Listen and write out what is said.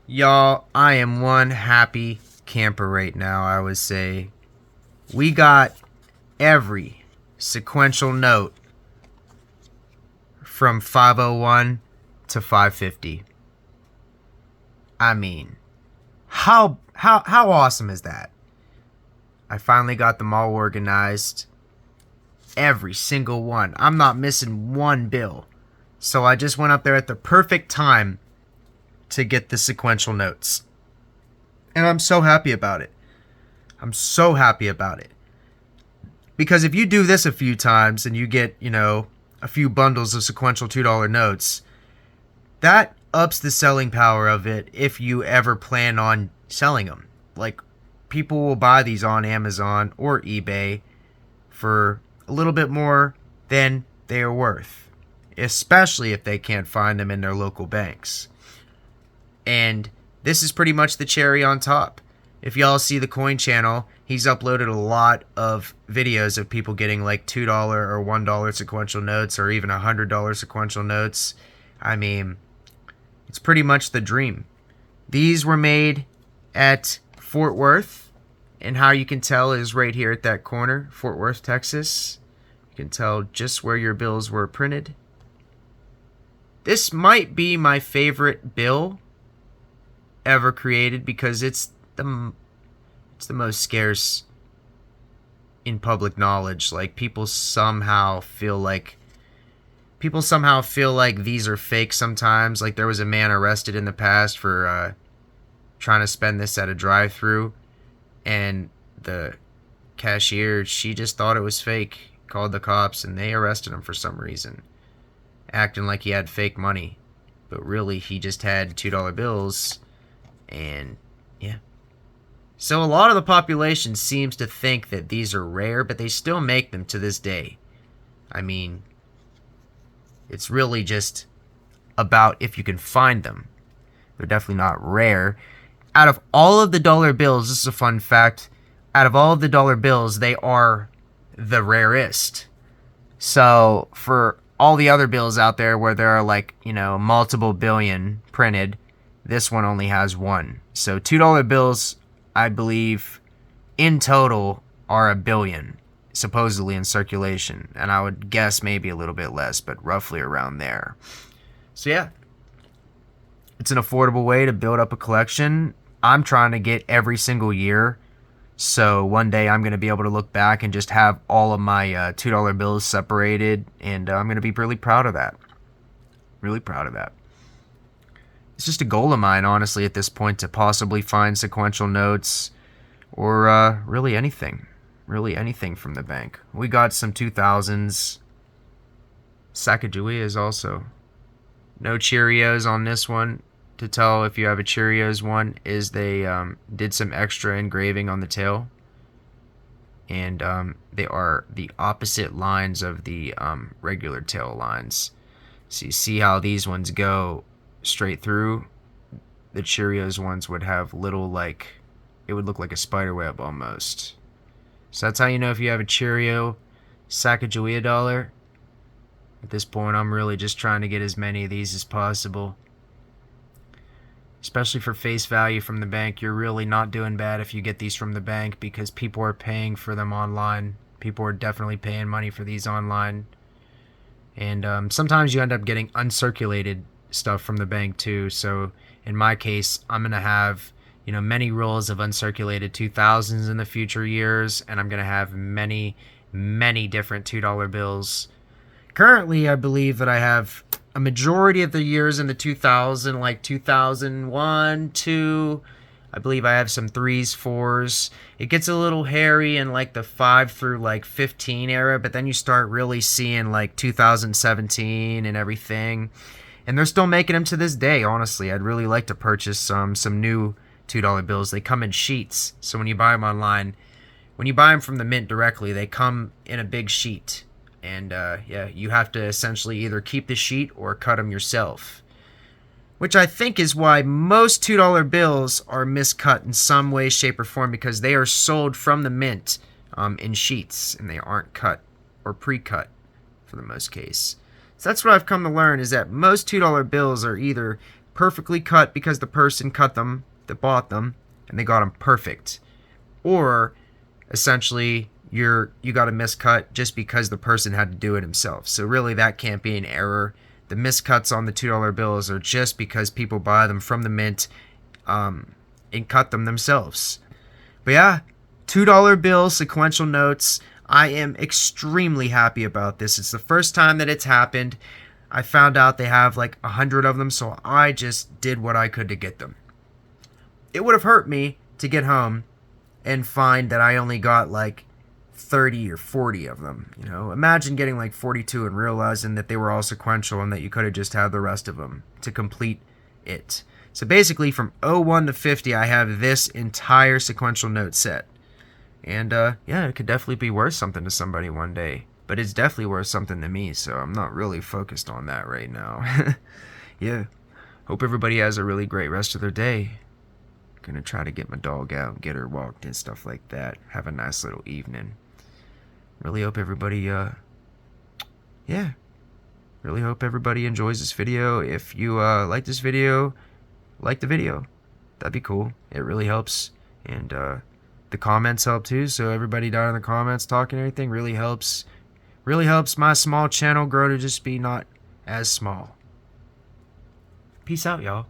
Y'all, I am one happy camper right now, I would say. We got every sequential note from 501 to 550. I mean, how awesome is that? I finally got them all organized. Every single one. I'm not missing one bill. So I just went up there at the perfect time to get the sequential notes. And I'm so happy about it. I'm so happy about it. Because if you do this a few times and you get, a few bundles of sequential $2 notes, that ups the selling power of it if you ever plan on selling them. Like, people will buy these on Amazon or eBay for a little bit more than they are worth, especially if they can't find them in their local banks. And this is pretty much the cherry on top. If y'all see the Coin channel, he's uploaded a lot of videos of people getting like $2 or $1 sequential notes or even $100 sequential notes. I mean, it's pretty much the dream. These were made at Fort Worth, and how you can tell is right here at that corner, Fort Worth, Texas. You can tell just where your bills were printed. This might be my favorite bill ever created because it's the most scarce in public knowledge. Like, people somehow feel like these are fake sometimes. Like, there was a man arrested in the past for trying to spend this at a drive-thru, and the cashier, she just thought it was fake, called the cops, and they arrested him for some reason, acting like he had fake money, but really he just had $2 bills. And yeah, so a lot of the population seems to think that these are rare, but they still make them to this day. I mean, it's really just about if you can find them. They're definitely not rare. Out of all of the dollar bills, this is a fun fact, out of all of the dollar bills, they are the rarest. So for all the other bills out there where there are like, multiple billion printed, this one only has one. So $2 bills, I believe, in total are 1 billion, supposedly in circulation. And I would guess maybe a little bit less, but roughly around there. So yeah, it's an affordable way to build up a collection. I'm trying to get every single year. So one day I'm going to be able to look back and just have all of my $2 bills separated. And I'm going to be really proud of that. Really proud of that. It's just a goal of mine, honestly, at this point, to possibly find sequential notes or really anything from the bank. We got some 2000s. Sacagaweas also. No Cheerios on this one. To tell if you have a Cheerios one is they did some extra engraving on the tail. And they are the opposite lines of the regular tail lines. So you see how these ones go straight through. The Cheerios ones would have little, it would look like a spider web almost. So that's how you know if you have a Cheerio Sacagawea dollar. At this point, I'm really just trying to get as many of these as possible. Especially for face value from the bank, you're really not doing bad if you get these from the bank because people are paying for them online. People are definitely paying money for these online. And sometimes you end up getting uncirculated stuff from the bank too. So in my case, I'm going to have, many rolls of uncirculated 2000s in the future years. And I'm going to have many, many different $2 bills. Currently, I believe that I have a majority of the years in the 2000, like 2001, 2. I believe I have some 3s, 4s. It gets a little hairy in like the 5 through like 15 era, but then you start really seeing like 2017 and everything. And they're still making them to this day, honestly. I'd really like to purchase some new $2 bills. They come in sheets. So when you buy them online, when you buy them from the mint directly, they come in a big sheet. And you have to essentially either keep the sheet or cut them yourself. Which I think is why most $2 bills are miscut in some way, shape, or form, because they are sold from the mint in sheets, and they aren't cut or pre-cut for the most case. So that's what I've come to learn, is that most $2 bills are either perfectly cut because the person cut them that bought them, and they got them perfect. Or essentially you got a miscut just because the person had to do it himself. So really that can't be an error. The miscuts on the $2 bills are just because people buy them from the mint and cut them themselves. But yeah, $2 bills, sequential notes. I am extremely happy about this. It's the first time that it's happened. I found out they have like 100 of them, so I just did what I could to get them. It would have hurt me to get home and find that I only got like 30 or 40 of them. You know, imagine getting like 42 and realizing that they were all sequential and that you could have just had the rest of them to complete it. So basically from 01 to 50, I have this entire sequential note set. And yeah, it could definitely be worth something to somebody one day. But it's definitely worth something to me, so I'm not really focused on that right now. Yeah, hope everybody has a really great rest of their day. Gonna try to get my dog out and get her walked and stuff like that. Have a nice little evening. Really hope everybody, yeah. Really hope everybody enjoys this video. If you like this video, like the video. That'd be cool. It really helps. And the comments help too, so everybody down in the comments talking anything really helps. Really helps my small channel grow to just be not as small. Peace out, y'all.